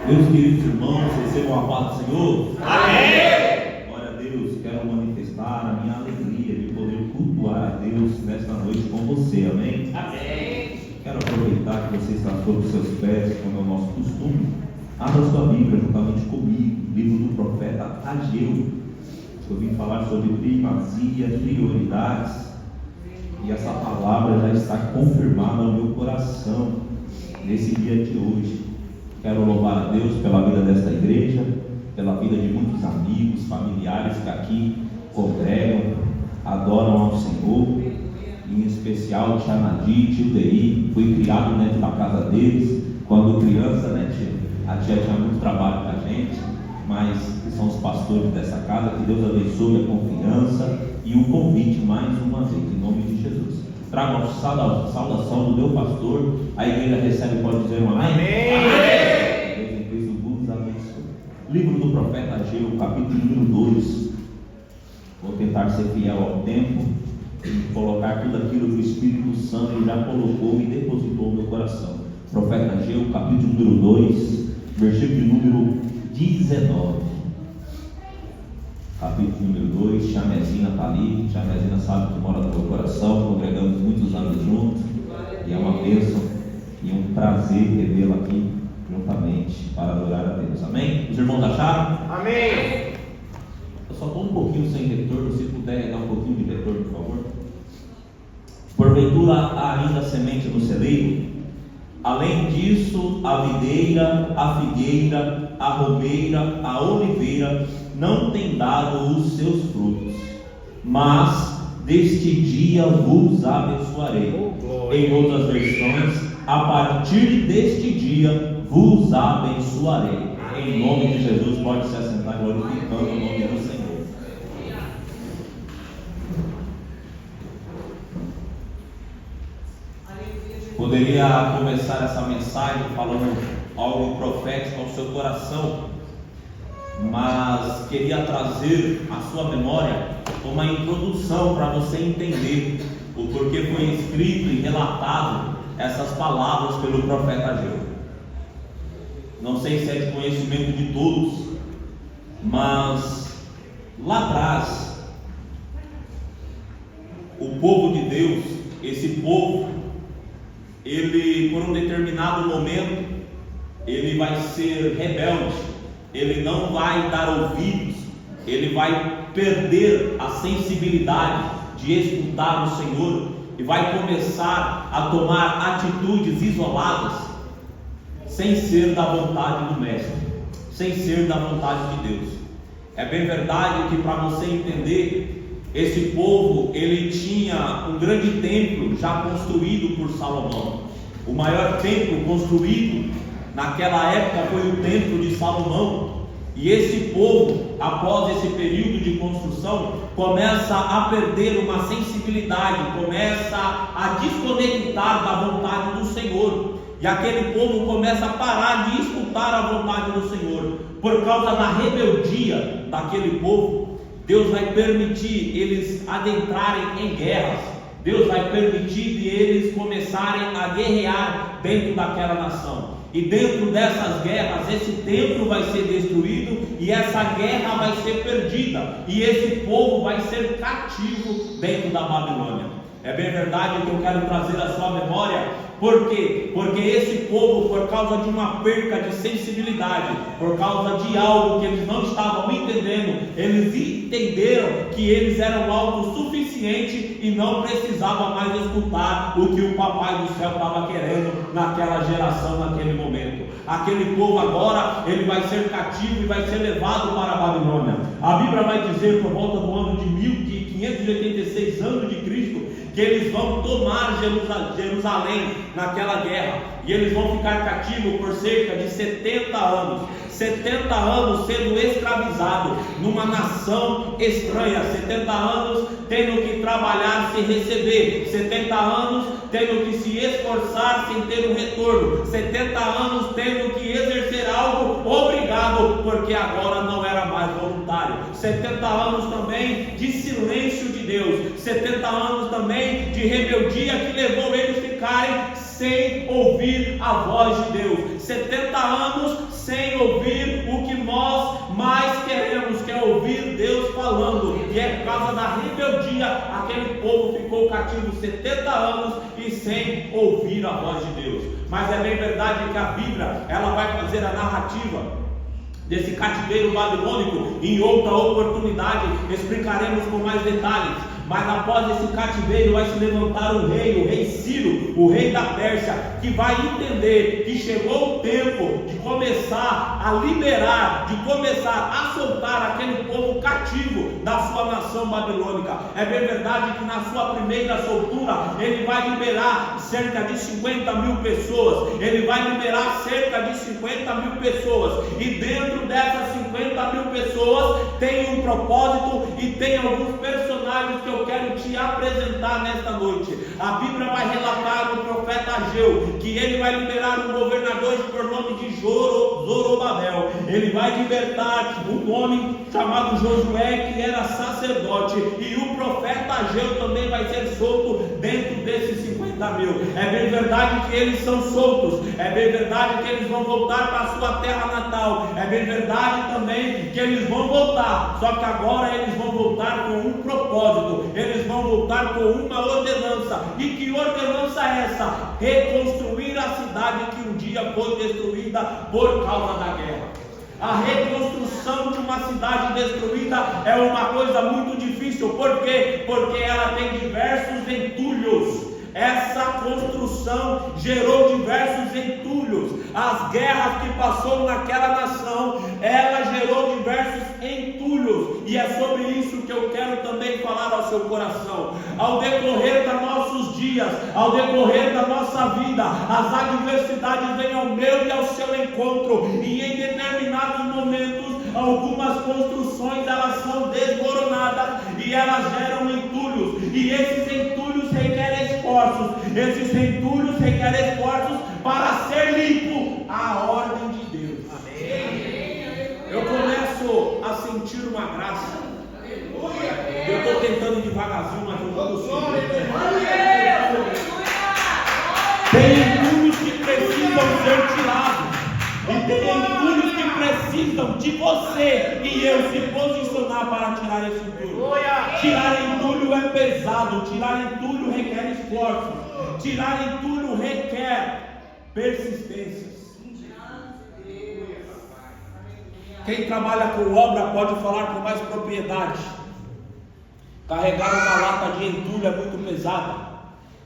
Meus queridos irmãos, recebam a paz do Senhor. Amém! Glória a Deus, quero manifestar a minha alegria de poder cultuar a Deus nesta noite com você, amém? Amém! Quero aproveitar que você está sobre os seus pés, como é o nosso costume. Abra sua Bíblia juntamente comigo, livro do profeta Ageu. Eu vim falar sobre primazia, prioridades, e essa palavra já está confirmada no meu coração nesse dia de hoje. Quero louvar a Deus pela vida desta igreja, pela vida de muitos amigos, familiares que aqui congregam, adoram ao Senhor, em especial o Tia Nadir, Tio Dei. Fui criado dentro da casa deles, quando criança, né, tia? A tia tinha muito trabalho com a gente, mas são os pastores dessa casa. Que Deus abençoe a confiança e o convite mais uma vez, em nome de Jesus. Trago a saudação do meu pastor. A igreja recebe, pode dizer um amém? Amém! Deus em Cristo vos abençoe. Livro do profeta Ageu, capítulo número 2. Vou tentar ser fiel ao tempo e colocar tudo aquilo que o Espírito Santo já colocou e depositou no meu coração. Profeta Ageu, capítulo número 2, versículo número 19. Capítulo número 2, Chamezinha está ali. Chamezinha sabe que mora no meu coração, congregamos muitos anos juntos, e é uma bênção e um prazer revê-la aqui juntamente para adorar a Deus, amém? Os irmãos acharam? Amém! Eu só estou um pouquinho sem retorno, se puder dar um pouquinho de retorno, por favor. Porventura há ainda semente no celeiro? Além disso, a videira, a figueira, a romeira, a oliveira não tem dado os seus frutos, mas deste dia vos abençoarei. Em outras versões, a partir deste dia vos abençoarei. Em nome de Jesus, pode se assentar glorificando o nome do Senhor. Poderia começar essa mensagem falando algo profético ao seu coração, mas queria trazer à sua memória uma introdução para você entender o porquê foi escrito e relatado essas palavras pelo profeta Ageu. Não sei se é de conhecimento de todos, mas lá atrás, o povo de Deus, esse povo, ele, por um determinado momento, ele vai ser rebelde, ele não vai dar ouvidos, ele vai perder a sensibilidade de escutar o Senhor e vai começar a tomar atitudes isoladas, sem ser da vontade do Mestre, sem ser da vontade de Deus. É bem verdade que, para você entender, esse povo, ele tinha um grande templo já construído por Salomão. O maior templo construído naquela época foi o templo de Salomão. E esse povo, após esse período de construção, começa a perder uma sensibilidade, começa a desconectar da vontade do Senhor. E aquele povo começa a parar de escutar a vontade do Senhor. Por causa da rebeldia daquele povo, Deus vai permitir eles adentrarem em guerras. Deus vai permitir eles começarem a guerrear dentro daquela nação. E dentro dessas guerras, esse templo vai ser destruído e essa guerra vai ser perdida. E esse povo vai ser cativo dentro da Babilônia. É bem verdade que eu quero trazer à sua memória. Por quê? Porque esse povo, por causa de uma perca de sensibilidade, por causa de algo que eles não estavam entendendo, eles entenderam que eles eram autossuficientes e não precisavam mais escutar o que o Papai do Céu estava querendo naquela geração, naquele momento. Aquele povo agora, ele vai ser cativo e vai ser levado para a Babilônia. A Bíblia vai dizer, por volta do ano de 1586 anos de Cristo, que eles vão tomar Jerusalém naquela guerra, e eles vão ficar cativos por cerca de 70 anos. 70 anos sendo escravizado numa nação estranha, 70 anos tendo que trabalhar sem receber, 70 anos tendo que se esforçar sem ter um retorno, 70 anos tendo que exercer algo obrigado, porque agora não era mais voluntário, 70 anos também de silêncio de Deus, 70 anos também de rebeldia que levou eles a ficarem sem ouvir a voz de Deus. 70 anos sem ouvir o que nós mais queremos, que é ouvir Deus falando. E é por causa da rebeldia, aquele povo ficou cativo 70 anos e sem ouvir a voz de Deus. Mas é bem verdade que a Bíblia, ela vai fazer a narrativa desse cativeiro babilônico. Em outra oportunidade explicaremos com mais detalhes. Mas após esse cativeiro vai se levantar um rei, o rei Ciro, o rei da Pérsia, que vai entender que chegou o tempo de começar a liberar, de começar a soltar aquele povo cativo da sua nação babilônica. É bem verdade que na sua primeira soltura ele vai liberar cerca de 50 mil pessoas. Ele vai liberar cerca de 50 mil pessoas. E dentro dessas 50 mil pessoas tem um propósito e tem alguns personagens que eu quero te apresentar nesta noite. A Bíblia vai relatar no profeta Ageu que ele vai liberar um governador por nome de Zorobabel. Ele vai libertar um homem chamado Josué, que era sacerdote, e o profeta Ageu também vai ser solto dentro desses 50 mil. É bem verdade que eles são soltos, é bem verdade que eles vão voltar para a sua terra natal, é bem verdade também que eles vão voltar, só que agora eles vão voltar com um propósito, eles vão voltar com uma ordenança. E que ordenança é essa? Reconstruir a cidade que um dia foi destruída por causa da guerra. A reconstrução de uma cidade destruída é uma coisa muito difícil. Por quê? Porque ela tem diversos entulhos. Essa construção gerou diversos entulhos. As guerras que passou naquela nação, ela gerou diversos entulhos. E é sobre isso que eu quero também falar ao seu coração. Ao decorrer dos nossos dias, ao decorrer da nossa vida, as adversidades vêm ao meu e ao seu encontro. E em determinados momentos, algumas construções elas são desmoronadas e elas geram entulhos. E esses entulhos requerem esforços. Esses entulhos requerem esforços para ser limpo à ordem de Deus. Amém. Eu começo a sentir uma graça. Eu estou tentando devagarzinho, mas eu não consigo. Tem entulhos que precisam ser tirados. E tem entulhos que precisam de você e eu se posicionar para tirar esse entulho. Tirar entulho é pesado, tirar entulho requer esforço, tirar entulho requer persistência. Quem trabalha com obra pode falar com mais propriedade. Carregar uma lata de entulho é muito pesada.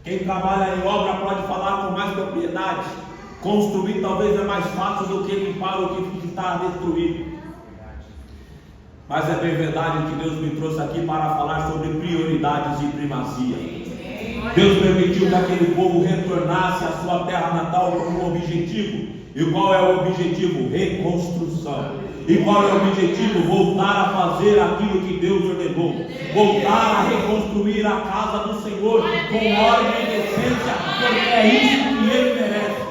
Quem trabalha em obra pode falar com mais propriedade. Construir talvez é mais fácil do que limpar o que está destruído. Mas é bem verdade que Deus me trouxe aqui para falar sobre prioridades e primazia. Deus permitiu que aquele povo retornasse à sua terra natal com um objetivo. E qual é o objetivo? Reconstrução. E qual é o objetivo? Voltar a fazer aquilo que Deus ordenou. Voltar a reconstruir a casa do Senhor com ordem e decência, porque é isso que Ele merece.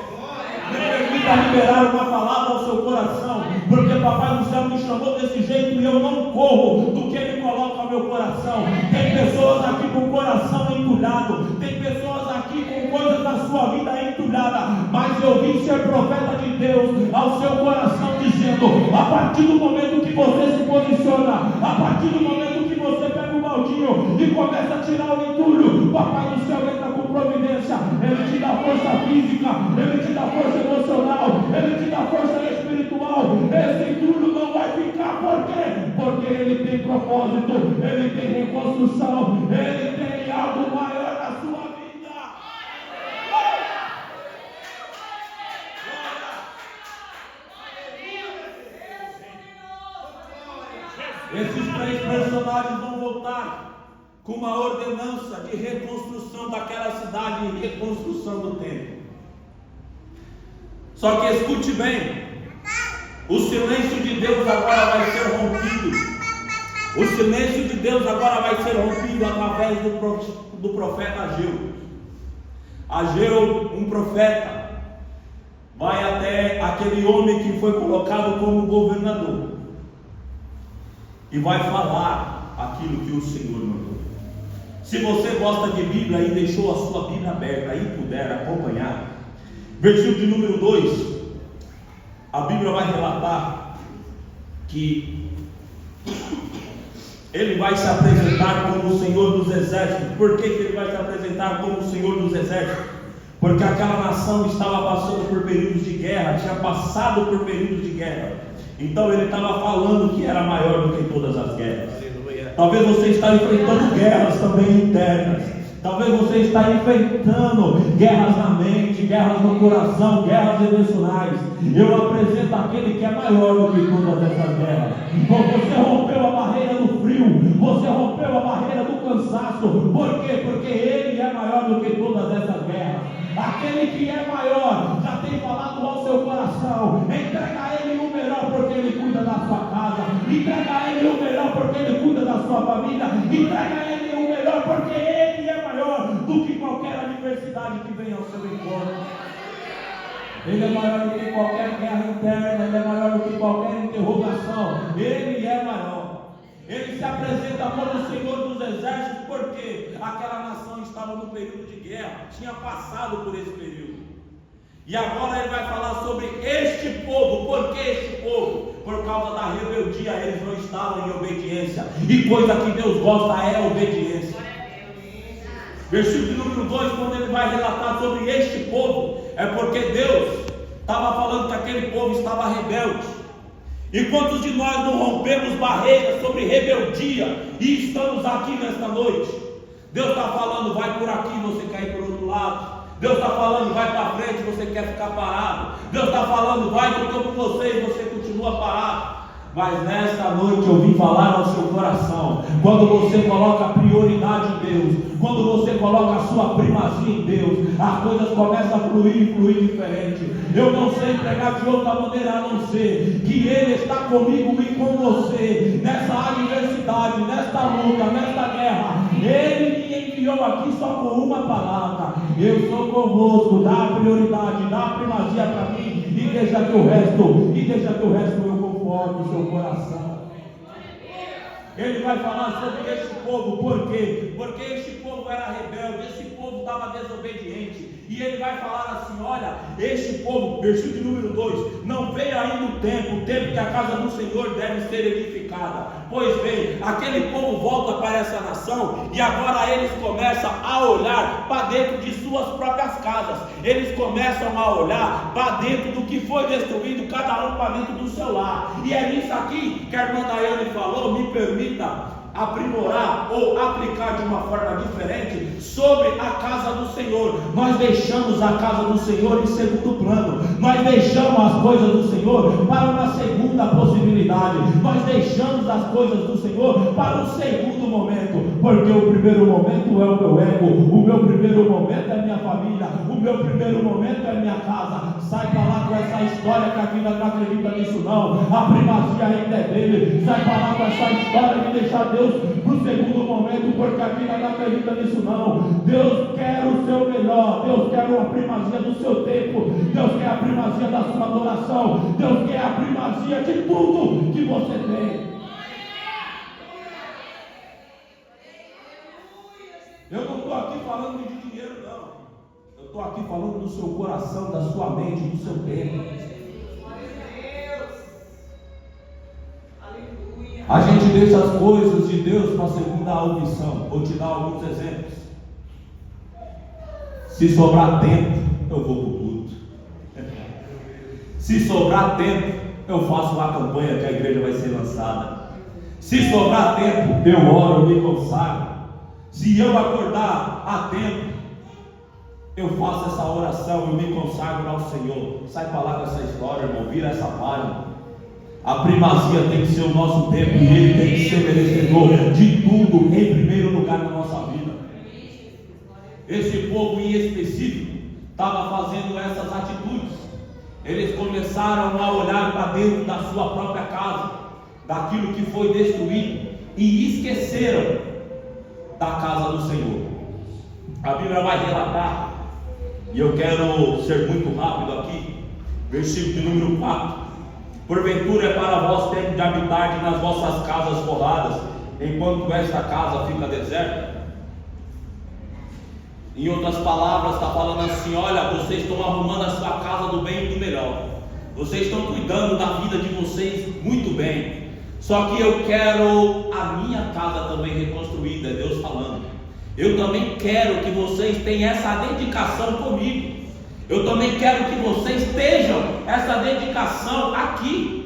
Me permita liberar uma palavra ao seu coração, porque Papai do Céu me chamou desse jeito e eu não corro do que Ele coloca ao meu coração. Tem pessoas aqui com o coração entulhado, tem pessoas aqui com coisas da sua vida entulhada, mas eu vim ser profeta de Deus ao seu coração, dizendo: a partir do momento que você se posiciona, a partir do momento que você pega o baldinho e começa a tirar o entulho, Papai do Céu entra com providência. Ele te dá força física, Ele te dá força emocional, Ele te dá força espiritual. Esse entulho não vai ficar. Por quê? Porque Ele tem propósito, Ele tem reconstrução, Ele tem algo maior na sua vida. Esses três personagens vão voltar com uma ordenança de reconstrução daquela cidade e reconstrução do templo. Só que escute bem, o silêncio de Deus agora vai ser rompido. O silêncio de Deus agora vai ser rompido através do profeta Ageu. Ageu, um profeta, vai até aquele homem que foi colocado como governador e vai falar aquilo que o Senhor mandou. Se você gosta de Bíblia e deixou a sua Bíblia aberta e puder acompanhar, versículo de número 2, a Bíblia vai relatar que ele vai se apresentar como o Senhor dos Exércitos. Por que ele vai se apresentar como o Senhor dos Exércitos? Porque aquela nação estava passando por períodos de guerra, tinha passado por períodos de guerra. Então ele estava falando que era maior do que todas as guerras. Talvez você está enfrentando guerras também internas. Talvez você está enfrentando guerras na mente, guerras no coração, guerras emocionais. Eu apresento aquele que é maior do que todas essas guerras. Você rompeu a barreira do frio, você rompeu a barreira do cansaço. Por quê? Porque ele é maior do que todas essas guerras. Aquele que é maior já tem falado ao seu coração. Entrega a ele o melhor, porque ele cuida da sua casa. Entrega a ele o melhor, porque ele cuida da sua família. Entrega a ele o melhor, porque ele é maior do que qualquer adversidade que venha ao seu encontro. Ele é maior do que qualquer guerra interna. Ele é maior do que qualquer interrogação. Ele é maior. Ele se apresenta como o Senhor dos Exércitos, porque aquela nação estava no período de guerra, tinha passado por esse período. E agora ele vai falar sobre este povo. Por que este povo? Por causa da rebeldia, eles não estavam em obediência. E coisa que Deus gosta é obediência. Versículo número 2, quando ele vai relatar sobre este povo, é porque Deus estava falando que aquele povo estava rebelde. E quantos de nós não rompemos barreiras sobre rebeldia e estamos aqui nesta noite? Deus está falando, vai por aqui, você quer ir por outro lado. Deus está falando, vai para frente, você quer ficar parado. Deus está falando, vai que eu estou com você e você continua parado. Mas nesta noite eu vim falar ao seu coração. Quando você coloca prioridade em Deus, quando você coloca a sua primazia em Deus, as coisas começam a fluir diferente. Eu não sei pregar de outra maneira a não ser que Ele está comigo e com você nessa adversidade, nesta luta, nesta guerra. Ele me enviou aqui só com uma palavra: eu sou convosco. Dá a prioridade, dá a primazia para mim e deixa que o resto eu conforto o seu coração. Ele vai falar sobre este povo. Por quê? Porque este povo era rebelde, este povo estava desobediente. E ele vai falar assim: olha, este povo, versículo número 2, não veio ainda o tempo que a casa do Senhor deve ser edificada. Pois bem, aquele povo volta para essa nação e agora eles começam a olhar para dentro de suas próprias casas. Eles começam a olhar para dentro do que foi destruído, cada um para dentro do seu lar. E é nisso aqui que a irmã Daiane falou. Me permita aprimorar ou aplicar de uma forma diferente sobre a casa do Senhor. Nós deixamos a casa do Senhor em segundo plano. Nós deixamos as coisas do Senhor para uma segunda possibilidade. Nós deixamos as coisas do Senhor para um segundo momento, porque o primeiro momento é o meu ego, o meu primeiro momento é minha família, o meu primeiro momento é minha casa. Sai para lá com essa história que a vida não acredita nisso não. A primazia ainda é dele. Sai para lá com essa história de deixar Deus para o segundo momento, porque a vida não acredita nisso não. Deus quer o seu melhor. Deus quer a primazia do seu tempo. Deus quer a primazia da sua adoração. Deus quer a primazia de tudo que você tem. Eu não estou aqui falando de dinheiro não. Eu estou aqui falando do seu coração, da sua mente, do seu tempo. A gente deixa as coisas de Deus para a segunda opção. Vou te dar alguns exemplos. Se sobrar tempo, eu vou para o culto. Se sobrar tempo, eu faço a campanha que a igreja vai ser lançada. Se sobrar tempo, eu oro, eu me consagro. Se eu acordar a tempo, eu faço essa oração, eu me consagro ao Senhor. Sai para lá com essa história, irmão, vira essa página. A primazia tem que ser o nosso tempo e Ele tem que ser merecedor de tudo em primeiro lugar na nossa vida. Esse povo em específico estava fazendo essas atitudes. Eles começaram a olhar para dentro da sua própria casa, daquilo que foi destruído, e esqueceram da casa do Senhor. A Bíblia vai relatar, e eu quero ser muito rápido aqui, versículo de número 4. Porventura é para vós tempo de habitar nas vossas casas forradas, enquanto esta casa fica deserta. Em outras palavras, está falando assim: olha, vocês estão arrumando a sua casa do bem e do melhor. Vocês estão cuidando da vida de vocês muito bem. Só que eu quero a minha casa também reconstruída, é Deus falando. Eu também quero que vocês tenham essa dedicação comigo. Eu também quero que vocês estejam essa dedicação aqui.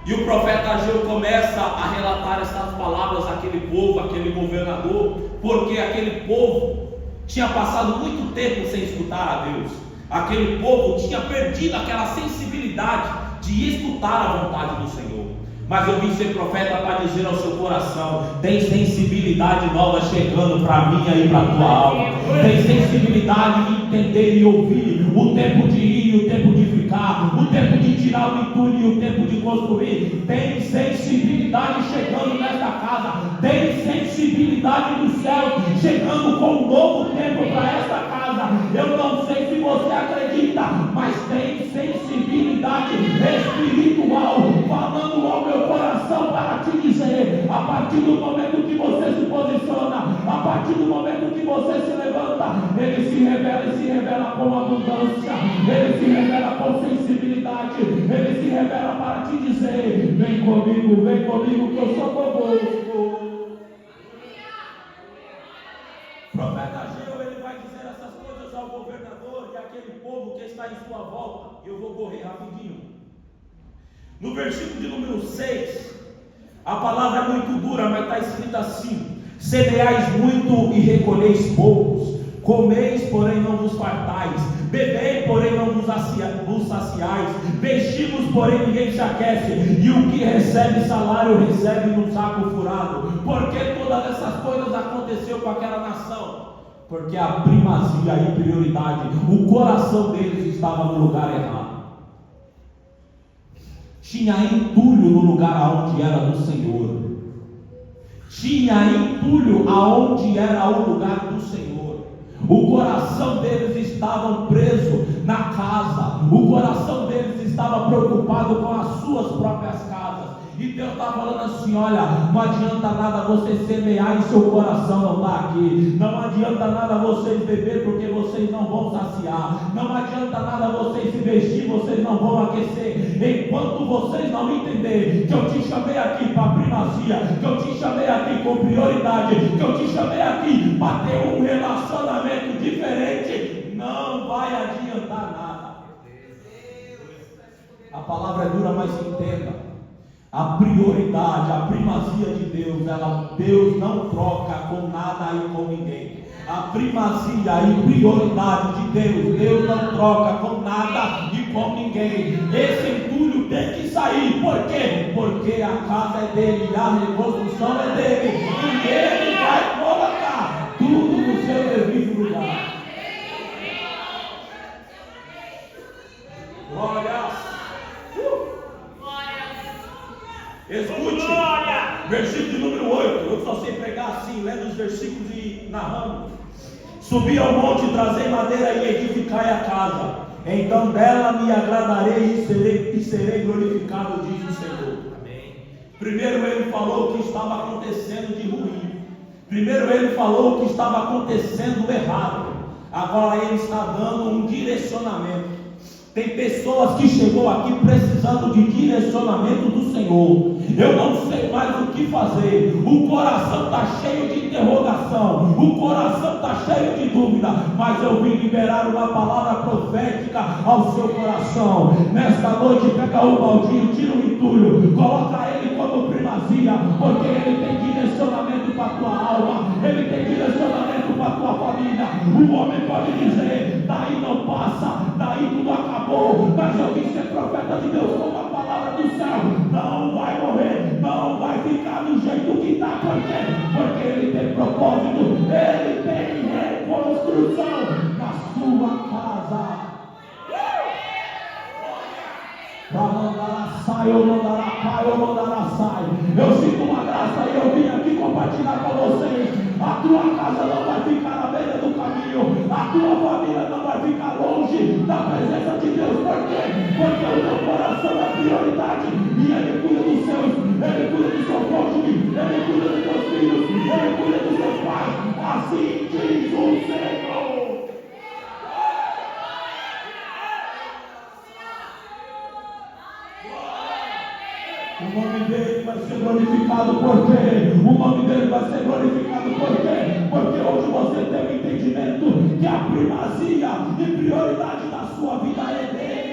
E o profeta Ageu começa a relatar essas palavras àquele povo, àquele governador, porque aquele povo tinha passado muito tempo sem escutar a Deus. Aquele povo tinha perdido aquela sensibilidade de escutar a vontade do Senhor. Mas eu vim ser profeta para dizer ao seu coração: tem sensibilidade nova chegando para mim e para a tua alma. Tem sensibilidade de entender e ouvir o tempo de ir e o tempo de ficar, o tempo de tirar o entulho e o tempo de construir. Tem sensibilidade chegando nesta casa. Tem sensibilidade do céu chegando com um novo tempo para esta casa. Eu não sei se você acredita, mas tem sensibilidade espiritual falando ao meu coração para te dizer: a partir do momento que você se posiciona, a partir do momento que você se levanta, ele se revela com abundância, ele se revela com sensibilidade, ele se revela para te dizer: vem comigo que eu sou convosco. O profeta Ageu, ele vai dizer essas coisas ao governador e àquele povo que está em sua volta. Eu vou correr rapidinho. No versículo de número 6, a palavra é muito dura, mas está escrito assim: semeais muito e recolheis poucos, comeis, porém não vos fartais, bebei, porém não vos saciais, vestimos, porém ninguém se aquece, e o que recebe salário recebe num saco furado. Por que todas essas coisas aconteceu com aquela nação? Porque a primazia e prioridade, o coração deles estava no lugar errado. Tinha entulho no lugar aonde era do Senhor. Tinha entulho aonde era o lugar do Senhor. O coração deles estava preso na casa. O coração deles estava preocupado com as suas próprias casas. E Deus está falando assim: olha, não adianta nada você semear e seu coração não está aqui. Não adianta nada vocês beber porque vocês não vão saciar. Não adianta nada vocês se vestir, vocês não vão aquecer. Enquanto vocês não entenderem que eu te chamei aqui para primazia, que eu te chamei aqui com prioridade, que eu te chamei aqui para ter um relacionamento diferente, não vai adiantar nada. A palavra é dura, mas entenda. A prioridade, a primazia de Deus, Deus não troca com nada e com ninguém. A primazia e prioridade de Deus não troca com nada e com ninguém. Esse entulho tem que sair. Por quê? Porque a casa é dele, a reconstrução é dele, e ele vai colocar tudo no seu devido lugar. Glória. Escute, versículo número 8. Eu só sei pregar assim, lendo os versículos e narrando. Subi ao monte, trazei madeira e edificai a casa. Então dela me agradarei e serei glorificado, diz o Senhor. Amém. Primeiro ele falou o que estava acontecendo de ruim. Primeiro ele falou o que estava acontecendo errado. Agora ele está dando um direcionamento. Tem pessoas que chegou aqui precisando de direcionamento do Senhor. Eu não sei mais o que fazer. O coração está cheio de interrogação. O coração está cheio de dúvida. Mas eu vim liberar uma palavra profética ao seu coração. Nesta noite, pega o baldinho, tira o entulho, coloca ele como primazia, porque ele tem direcionamento para a tua alma. Ele tem direcionamento para a tua família. O homem pode dizer: daí não passa, daí tudo acabou. Mas eu vim ser profeta de Deus com a palavra do céu. Não vai morrer, não vai ficar do jeito que está. Por quê? Porque ele tem propósito, ele tem reconstrução na sua casa. Eu sinto uma graça e eu vim aqui compartilhar com vocês. A tua casa não vai ficar à beira do caminho. A tua família não vai ficar longe da presença de Deus. Por quê? Porque o teu coração é prioridade. E ele cuida dos seus, ele cuida do seu cônjuge, ele cuida dos seus filhos, ele cuida dos seus pais. Assim diz o O nome dele vai ser glorificado por quê? O nome dele vai ser glorificado por quê? Porque hoje você tem o entendimento que a primazia e prioridade da sua vida é dele.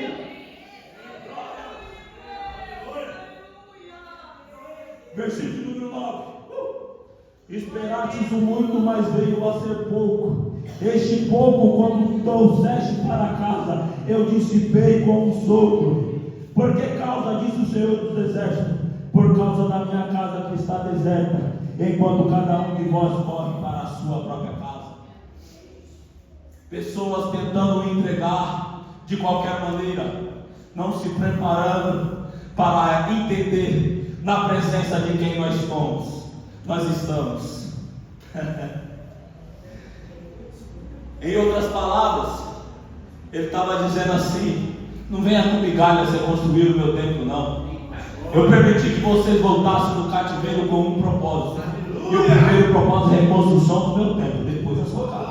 Versículo número 9. Esperastes o muito, mas veio a ser pouco. Este pouco, quando trouxeste para casa, eu dissipei com um sopro. Por que causa disso o Senhor dos Exércitos? Por causa da minha casa que está deserta, enquanto cada um de vós corre para a sua própria casa. Pessoas tentando entregar de qualquer maneira, não se preparando para entender na presença de quem nós somos. Nós estamos. Em outras palavras, ele estava dizendo assim: não venha com migalhas reconstruir o meu templo, não. Eu permiti que vocês voltassem do cativeiro com um propósito. E o primeiro propósito é a reconstrução do meu templo, depois da sua casa.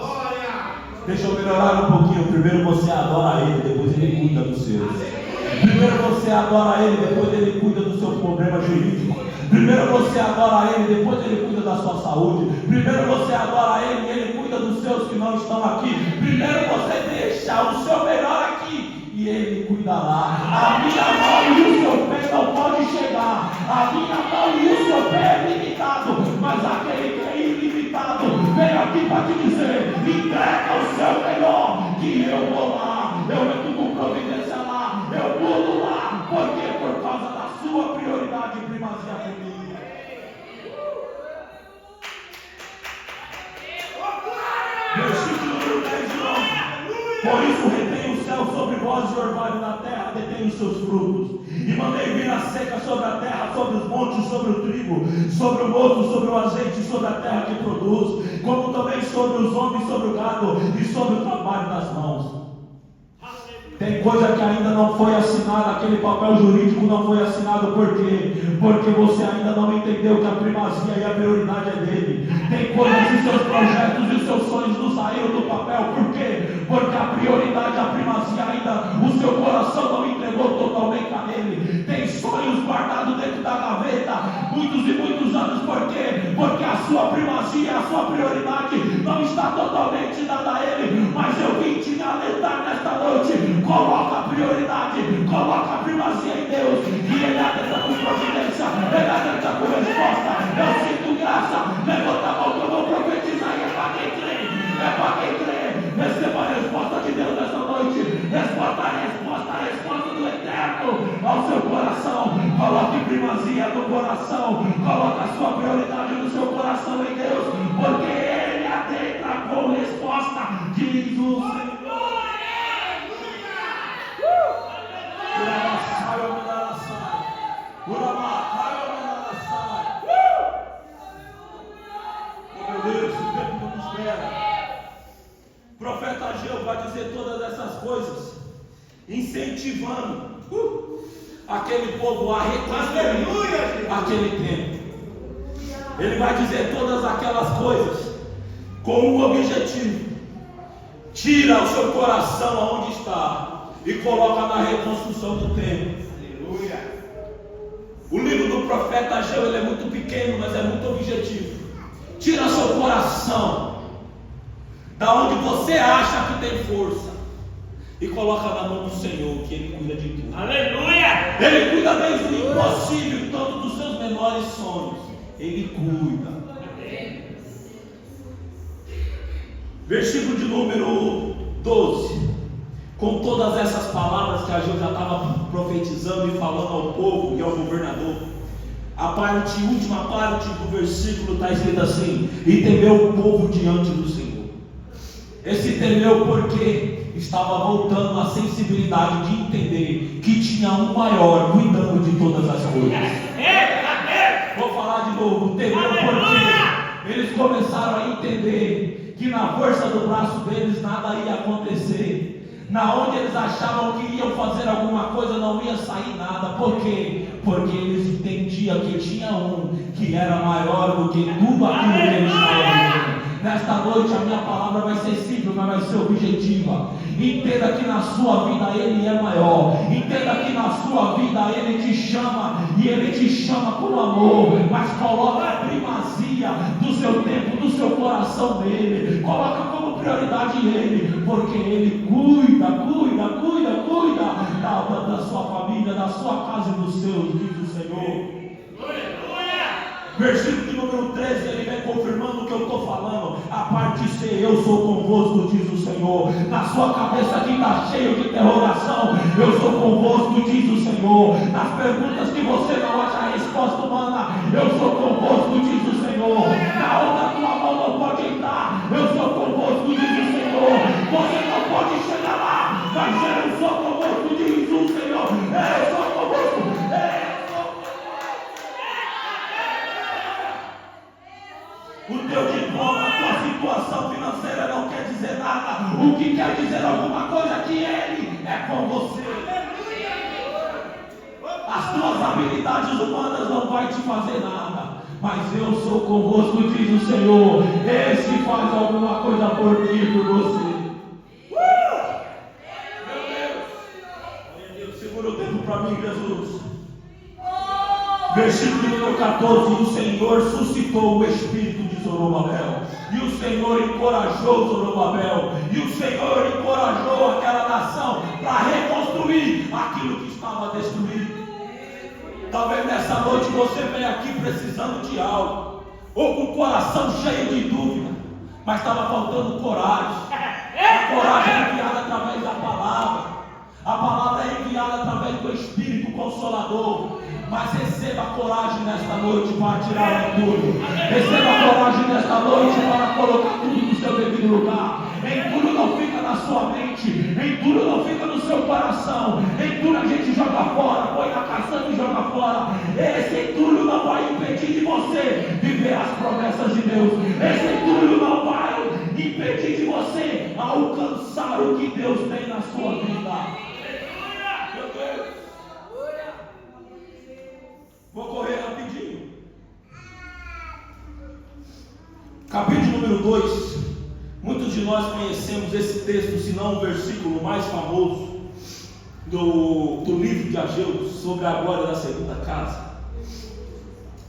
Deixa eu melhorar um pouquinho. Primeiro você adora ele, depois ele cuida dos seus. Primeiro você adora ele, depois ele cuida do seu problema jurídico. Primeiro você adora ele, depois ele cuida da sua saúde. Primeiro você adora ele e ele cuida dos seus que não estão aqui. Primeiro você deixa o seu melhor aqui e ele cuidará. A minha mão e o seu pé não podem chegar. A minha mão e o seu pé é limitado, mas aquele que é ilimitado vem aqui para te dizer: entrega o seu melhor, que eu vou lá, eu entro com providência lá, eu pulo lá, porque por causa da sua prioridade e primazia comigo. Versículo número 10 de novo. Por isso retém o céu sobre vós e orvalho na terra detém os seus frutos. E mandei vir a seca sobre a terra, sobre os montes, sobre o trigo, sobre o mosto, sobre o azeite, sobre a terra que produz, como também sobre os homens, sobre o gado e sobre o trabalho das mãos. Tem coisa que ainda não foi assinada, aquele papel jurídico não foi assinado, por quê? Porque você ainda não entendeu que a primazia e a prioridade é dele. Tem coisas que seus projetos e seus sonhos não saíram do papel, por quê? Porque a prioridade, a primazia ainda, o seu coração não entregou totalmente a ele. Tem sonhos guardados dentro da gaveta, muitos e muitos anos, por quê? Porque a sua primazia, a sua prioridade não está totalmente dada a ele. Mas eu vim te alertar nesta noite: coloca a prioridade, coloca a primazia em Deus, e ele atenta com providência, ele atenta com resposta. Eu sinto graça, levanta a mão que eu vou profetizar, e é para quem crê, é para quem crê. Receba a resposta de Deus nesta noite, a resposta do Eterno ao seu coração. Coloque primazia no coração, coloque a sua prioridade no seu coração em Deus, porque ele atenta com resposta, diz o Senhor. Meu Deus, o tempo não nos espera. O profeta Ageu vai dizer todas essas coisas, incentivando aquele povo a reconstruir aquele tempo. Ele vai dizer todas aquelas coisas com um objetivo: tira o seu coração aonde está e coloca na reconstrução do templo. Aleluia. O livro do profeta Ageu, ele é muito pequeno, mas é muito objetivo. Tira seu coração da onde você acha que tem força e coloca na mão do Senhor, que ele cuida de tudo. Aleluia. Ele cuida desde o impossível, tanto dos seus menores sonhos. Ele cuida. Versículo de número 12. Com todas essas palavras que Ageu já estava profetizando e falando ao povo e ao governador, a última parte do versículo está escrito assim: e temeu o povo diante do Senhor. Esse temeu porque estava voltando à sensibilidade de entender que tinha um maior cuidando de todas as coisas. Vou falar de novo: temeu porque eles começaram a entender que na força do braço deles nada ia acontecer. Na onde eles achavam que iam fazer alguma coisa, não ia sair nada. Por quê? Porque eles entendiam que tinha um que era maior do que tudo aquilo que eles estavam vivendo. Nesta noite a minha palavra vai ser simples, mas vai ser objetiva. Entenda que na sua vida ele é maior. Entenda que na sua vida. Ele te chama, e Ele te chama com amor, mas coloca a primazia do seu tempo, do seu coração nele, coloca como prioridade Ele, porque Ele cuida da sua família, da sua casa e dos seus, diz o Senhor. Versículo de número 13, ele vem confirmando o que eu estou falando. A parte C, eu sou convosco, diz o Senhor. Na sua cabeça aqui está cheio de interrogação, eu sou convosco, diz o Senhor. Nas perguntas que você não acha a resposta humana, eu sou convosco, diz o Senhor. Na outra tua mão não pode entrar, eu sou convosco, diz o Senhor. Você não pode chegar lá, mas eu sou convosco, diz o Senhor. Eu sou convosco. O teu diploma, a tua situação financeira não quer dizer nada. O que quer dizer alguma coisa é que Ele é com você. As tuas habilidades humanas não vai te fazer nada, mas eu sou convosco, diz o Senhor. Esse faz alguma coisa por mim e por você. Meu Deus, segura o tempo para mim, Jesus. Versículo número 14, o Senhor suscitou o espírito de Zorobabel, e o Senhor encorajou Zorobabel, e o Senhor encorajou aquela nação para reconstruir aquilo que estava destruído. Talvez nessa noite você venha aqui precisando de algo, ou com o coração cheio de dúvida, mas estava faltando coragem. A coragem é enviada através da palavra. A palavra é enviada através do Espírito Consolador. Mas receba coragem nesta noite para tirar o entulho. Receba coragem nesta noite para colocar tudo no seu devido lugar. Entulho não fica na sua mente, entulho não fica no seu coração. Entulho a gente joga fora, põe na caçamba e joga fora. Esse entulho não vai impedir de você viver as promessas de Deus. Esse entulho não vai impedir de você alcançar o que Deus tem na sua vida. Meu Deus. Vou correr rapidinho. Capítulo número 2. Muitos de nós conhecemos esse texto, se não o versículo mais famoso do livro de Ageu, sobre a glória da segunda casa.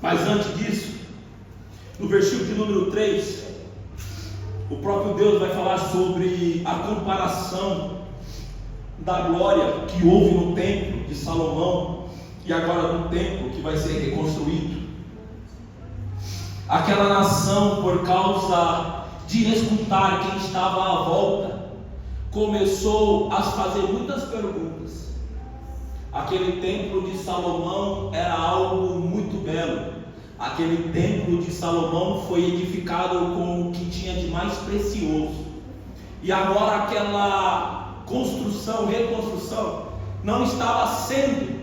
Mas antes disso, no versículo de número 3, o próprio Deus vai falar sobre a comparação da glória que houve no templo de Salomão e agora no templo que vai ser reconstruído. Aquela nação, por causa de escutar quem estava à volta, começou a fazer muitas perguntas. Aquele templo de Salomão era algo muito belo. Aquele templo de Salomão foi edificado com o que tinha de mais precioso. E agora aquela reconstrução, não estava sendo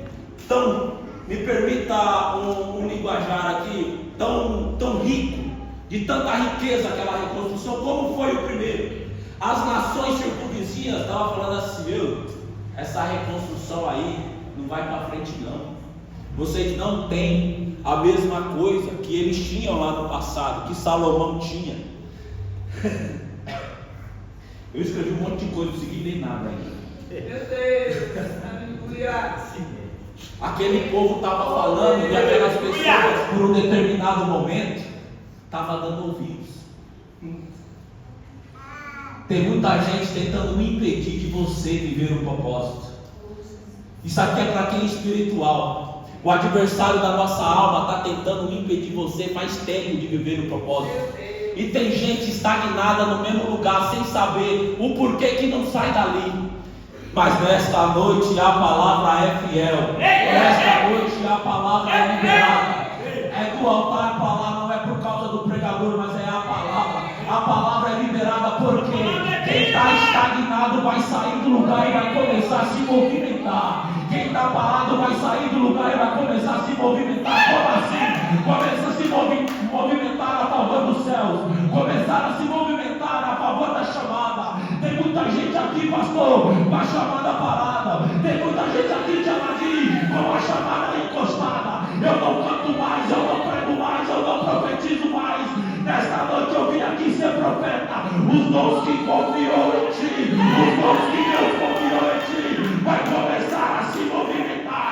tão, me permita um linguajar aqui, tão rico, de tanta riqueza aquela reconstrução, como foi o primeiro. As nações circunvizinhas estavam falando assim: essa reconstrução aí não vai para frente não. Vocês não têm a mesma coisa que eles tinham lá no passado, que Salomão tinha. Eu escrevi um monte de coisa, não consegui ler nada ainda. Meu Deus, aleluia. Aquele povo estava falando e aquelas pessoas, por um determinado momento, estavam dando ouvidos. Tem muita gente tentando impedir de você viver o propósito. Isso aqui é para quem é espiritual. O adversário da nossa alma está tentando impedir você faz tempo de viver o propósito. E tem gente estagnada no mesmo lugar, sem saber o porquê que não sai dali. Mas nesta noite a palavra é fiel. Nesta noite a palavra é liberada. É do altar a palavra, não é por causa do pregador, mas é a palavra. A palavra é liberada porque quem está estagnado vai sair do lugar e vai começar a se movimentar. Quem está parado vai sair do lugar e vai começar a se movimentar. Como assim? Começa a se movimentar a favor dos céus. Começar a se movimentar a favor da chamada. Tem muita gente aqui, pastor, com a chamada parada. Tem muita gente aqui de Amadi com a chamada encostada. Eu não canto mais, eu não prego mais, eu não profetizo mais. Nesta noite eu vim aqui ser profeta. Os dons que confiou em ti, os dons que Deus confiou em ti, vai começar a se movimentar.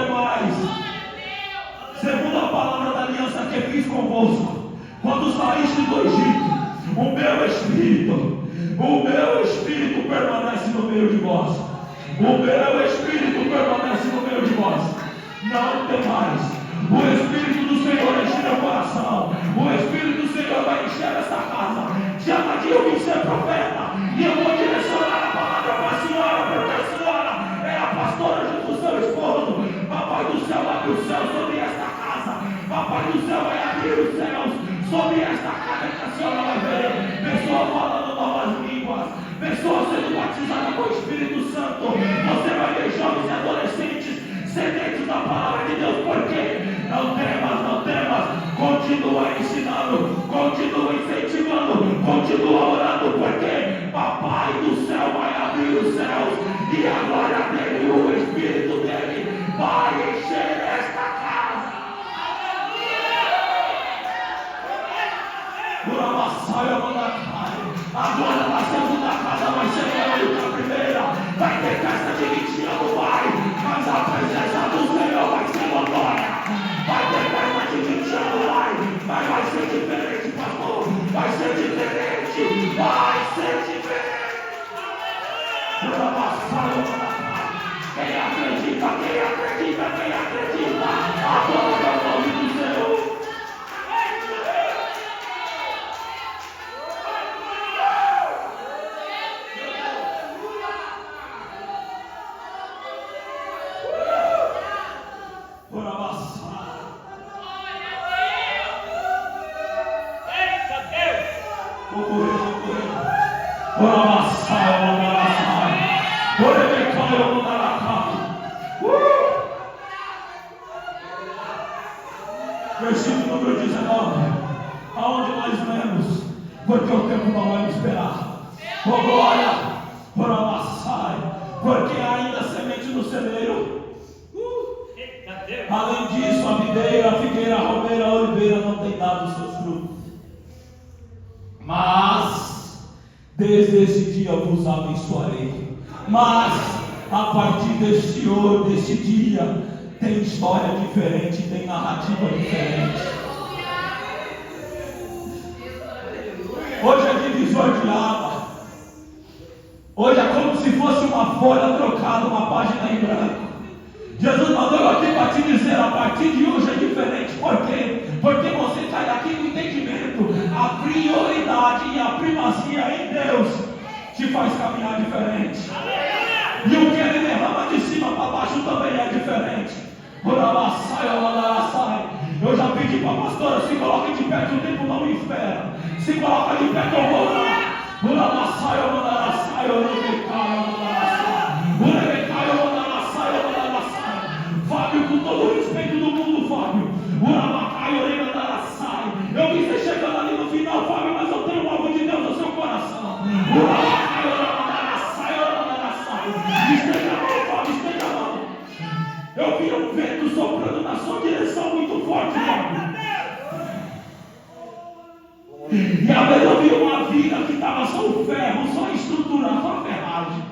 temais. Segundo a palavra da aliança que fiz convosco, quando saíste do Egito, o meu Espírito permanece no meio de vós. O meu Espírito permanece no meio de vós. Não temais. O Espírito do Senhor enche meu coração. O Espírito do Senhor vai encher essa casa. Já que eu vim ser profeta, e eu vou direcionar a palavra para a senhora, porque a senhora é a pastora junto com seu esposo. Papai do céu, abre o céu sobre esta casa. Papai do céu vai abrir os céus sobre esta casa, que a senhora vai ver pessoas falando novas línguas, pessoas sendo batizadas com o Espírito Santo. Você vai ver jovens e adolescentes sedentos da palavra de Deus. Por quê? Não temas, não temas. Continua ensinando, continua incentivando, continua orando, porque Papai do céu vai abrir os céus e a glória dele, o Espírito dele vai encher esta casa. A glória da segunda casa vai ser maior do que a primeira. Vai ter festa de 20 anos, vai, mas a presença do Senhor vai ser notória. Vai ter festa de 20 anos, vai ser diferente, pastor. Vai ser diferente, vai ser diferente. Quem acredita, quem acredita, quem acredita, adora o nome do Senhor. Versículo número 19, aonde nós lemos, porque o tempo não vai me esperar. Oh glória, por amassai, porque ainda semente no celeiro. Além disso, a videira, a figueira, a romeira, a oliveira não tem dado os seus frutos. Mas desde esse dia eu vos abençoarei. Mas a partir deste dia tem história diferente, tem narrativa diferente. Hoje é divisor de água. Hoje é como se fosse uma folha trocada, uma página em branco. Jesus mandou eu aqui para te dizer, a partir de hoje é diferente. Por quê? Porque você sai daqui no entendimento. A prioridade e a primazia em Deus te faz caminhar diferente. E o que ele derrama de cima para baixo também é diferente. Eu já pedi para a pastora, se coloque de pé que o tempo não me espera. Se coloca de pé que eu vou orar. Fábio, com todo o respeito do mundo, Fábio. Eu vi você chegando ali no final, Fábio, mas eu tenho algo de Deus no seu coração. Estende a mão, Fábio, estende a mão. Eu vi um vento soprando na sua direção muito forte, Fábio. E às vezes eu vi uma vida que estava só o ferro, só a estrutura, só a ferragem.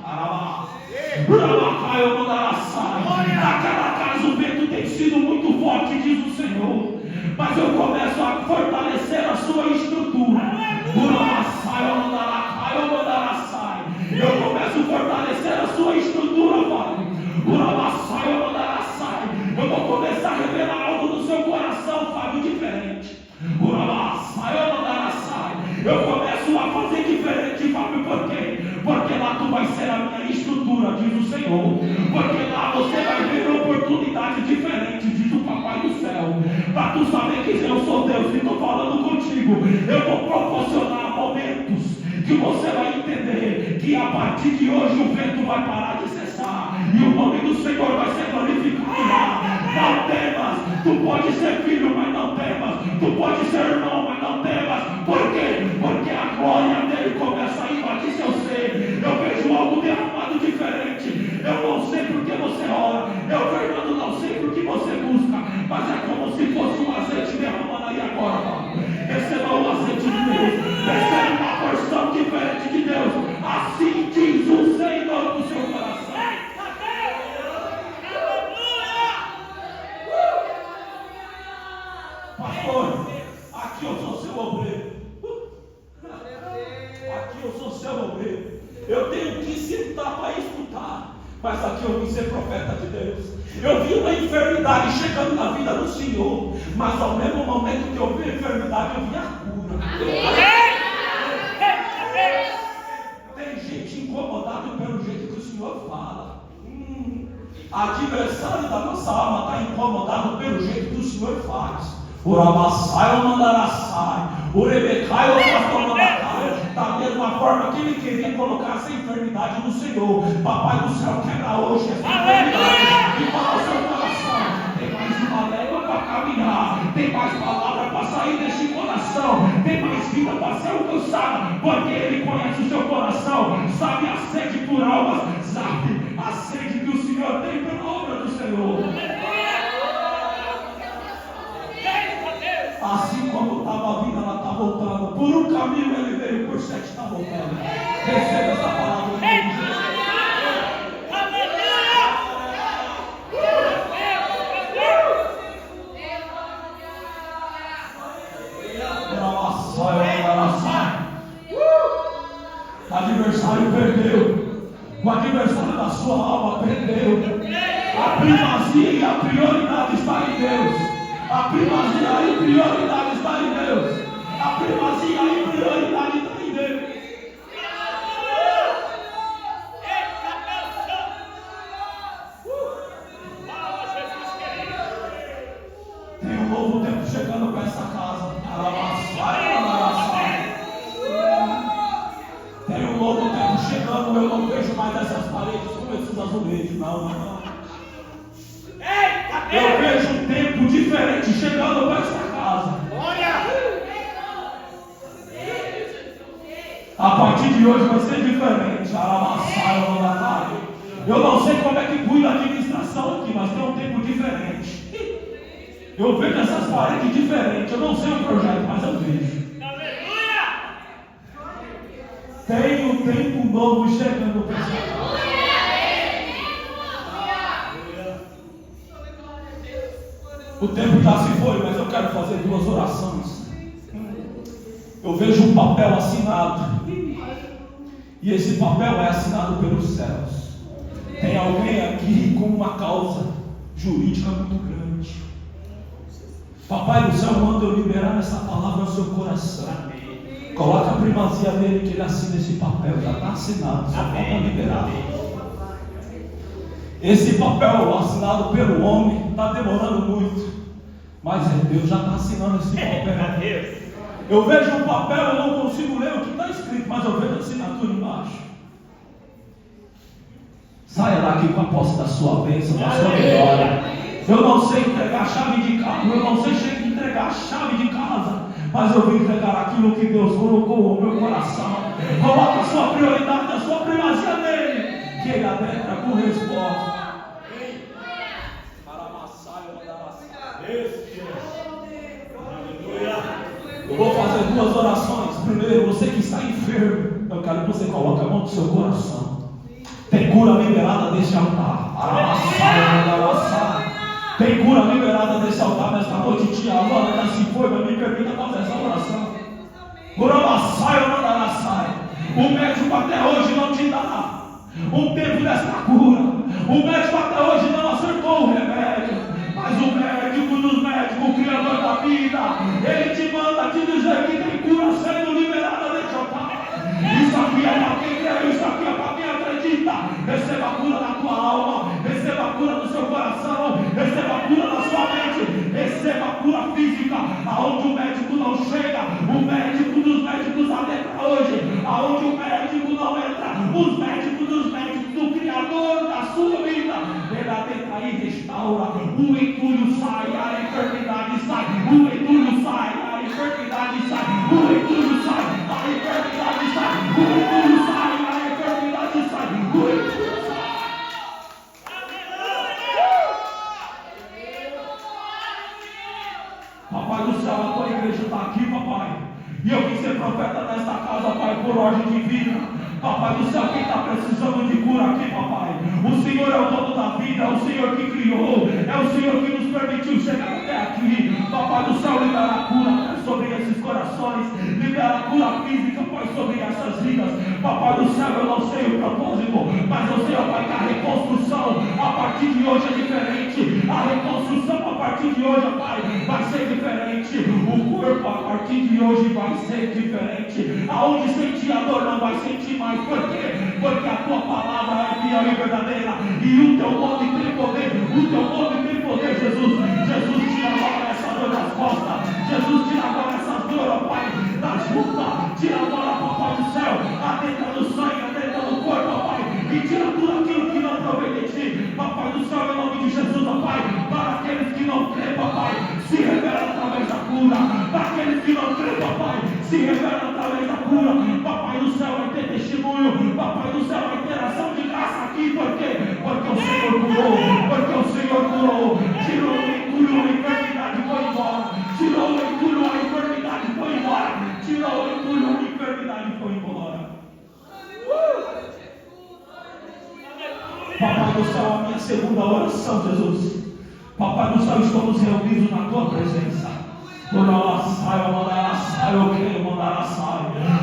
Naquela casa o vento tem sido muito forte, diz o Senhor. Mas eu começo a fortalecer a sua estrutura. Eu começo a fortalecer a sua estrutura, Pai. Eu vou começar a revelar algo no seu coração, Fábio, diferente. Eu começo a fazer diferente, Fábio, por quê? Porque lá tu vai ser a minha estrutura, diz o Senhor. Porque lá você vai ver uma oportunidade diferente, diz o Papai do céu. Para tu saber que eu sou Deus e estou falando contigo. Eu vou proporcionar momentos que você vai entender que a partir de hoje o vento vai parar de cessar e o nome do Senhor vai ser glorificado lá. Não temas, tu pode ser filho, mas não temas. Tu pode ser irmão, mas não temas. Por quê? Porque a glória dele começa a invadir seu ser. Eu vejo algo derramado diferente. Eu não sei porque você ora. Eu, Fernando, não sei porque você busca. Mas é como se fosse um azeite derramando aí agora. Receba o azeite de Deus. Receba uma porção diferente de Deus. Assim diz o Senhor do seu coração. enfermidade chegando na vida do Senhor, mas ao mesmo momento que eu vi a enfermidade, eu vi a cura. Tem gente incomodada pelo jeito que o Senhor fala. Adversário da nossa alma está incomodado pelo jeito que o Senhor faz. Uramassai ou mandarassai, urebecai ou pastormanacai. Da mesma forma que ele queria colocar essa enfermidade no Senhor, Papai do céu quebra hoje essa enfermidade e fala ao seu coração: tem mais uma légua para caminhar, tem mais palavra para sair desse coração, tem mais vida para ser alcançada, porque ele conhece o seu coração, sabe a sede por almas, sabe a sede que o Senhor tem pela obra do Senhor. Assim como estava a vida, ela está voltando. Por um caminho ele veio, por 7 está voltando. Receba essa palavra em nome de Jesus. O adversário perdeu. O adversário da sua alma perdeu. A primazia e a prioridade está em Deus. A primazia e prioridade está em Deus. A primazia e prioridade está em Deus. Tem um novo tempo chegando para essa casa. Tem um novo tempo chegando. Eu não vejo mais essas paredes como esses azulejos. Não. Eu vejo um tempo diferente chegando para essa casa. A partir de hoje vai ser diferente. Eu não sei como é que cuida a administração aqui, mas tem um tempo diferente. Eu vejo essas paredes diferentes. Eu não sei o projeto, mas eu vejo. Tem um tempo novo chegando para essa casa. O tempo já se foi, mas eu quero fazer 2 orações. Eu vejo um papel assinado, e esse papel é assinado pelos céus. Tem alguém aqui com uma causa jurídica muito grande. Papai do céu manda eu liberar essa palavra no seu coração. Coloca a primazia dele que ele assina esse papel. Já está assinado, só falta liberar. Esse papel assinado pelo homem está demorando muito, mas Deus já está assinando esse papel. Eu vejo um papel, eu não consigo ler o que está escrito, mas eu vejo a assinatura embaixo. Saia daqui com a posse da sua bênção, da sua vitória. Eu não sei entregar a chave de carro, eu não sei entregar a chave de casa, mas eu vim entregar aquilo que Deus colocou no meu coração. Coloca a sua prioridade, a sua primazia nele, que ele adentra com resposta. Eu vou fazer 2 orações. Primeiro, você que está enfermo, eu quero que você coloque a mão no seu coração. Tem cura liberada desse altar. Tem cura liberada desse altar nesta noite. Tia Alana já se foi, mas me permita fazer essa oração. O médico até hoje não te dá um tempo desta cura. O médico até hoje não acertou o remédio. Mas o médico dos médicos, o Criador da vida, ele te manda te dizer que tem cura sendo liberada desse altar. Isso aqui é para quem crê, isso aqui é para quem acredita. Receba a cura na tua alma, receba a cura no seu coração, receba a cura na sua mente, receba a cura física, aonde o médico não chega, o médico dos médicos adentra hoje, aonde o médico não entra, os médicos dos médicos, do Criador da sua vida, ele adentra e restaura. O entulho sai, a enfermidade sai, o entulho sai, a enfermidade sai, o entulho sai, a enfermidade sai, o entulho sai, a enfermidade sai, o entulho sai. Papai do céu, a tua igreja está aqui, papai. E eu quis ser profeta nesta casa, pai, por ordem divina. Papai do céu, quem está precisando de cura aqui, papai? O Senhor é o dono da vida, é o Senhor que criou, é o Senhor que nos permitiu chegar até aqui. Papai do céu, libera a cura, Pai, sobre esses corações, libera a cura física, Pai, sobre essas vidas. Papai do céu, eu não sei o propósito, mas eu sei, Pai, que a reconstrução a partir de hoje é diferente. A reconstrução hoje, ó Pai, vai ser diferente. O corpo a partir de hoje vai ser diferente. Aonde sentir a dor não vai sentir mais. Por quê? Porque a tua palavra é fiel e verdadeira. E o teu nome tem poder. O teu nome tem poder, Jesus. Jesus, tira agora essa dor das costas. Jesus, tira agora essa dor, ó Pai, da junta. Tira agora, papai do céu, atenta no sangue, atenta no corpo, ó Pai. E tira tudo aquilo que não provém de ti. Papai do céu, em nome de Jesus, ó Pai. Para aqueles que não creem, papai, se revela através da cura. Para aqueles que não creem, papai, se revela através da cura. Papai do céu vai ter testemunho. Papai do céu vai ter ação de graça aqui. Por quê? Porque o Senhor curou. Porque o Senhor curou. Tirou o entulho, a enfermidade foi embora. Tirou o entulho, a enfermidade foi embora. Tirou o entulho, a enfermidade foi embora. Papai do céu, a minha segunda oração, Jesus. Papai do céu, estamos reunidos na tua presença.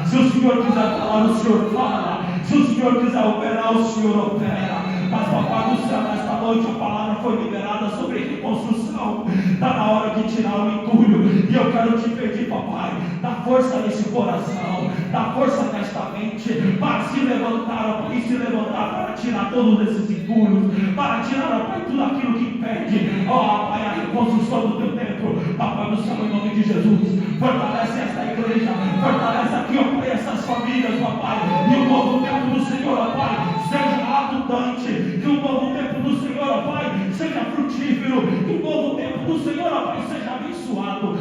Se o Senhor quiser falar, o Senhor fala. Se o Senhor quiser operar, o Senhor opera. Mas papai do céu, nesta noite a palavra foi liberada sobre reconstrução. Está na hora de tirar o entulho. E eu quero te pedir, papai, dá força nesse coração, dá força nesta mente, para se levantar, e se levantar para tirar todos esses entulhos, para tirar, pai, tudo aquilo que impede, ó Pai, a reconstrução do teu templo. Papai do céu, em nome de Jesus, fortalece esta igreja, fortalece aqui, ó Pai, essas famílias, papai, e o novo tempo do Senhor, ó Pai, seja abundante, que o novo tempo do Senhor, ó Pai, seja frutífero, que o novo tempo do Senhor, ó Pai, seja abençoado.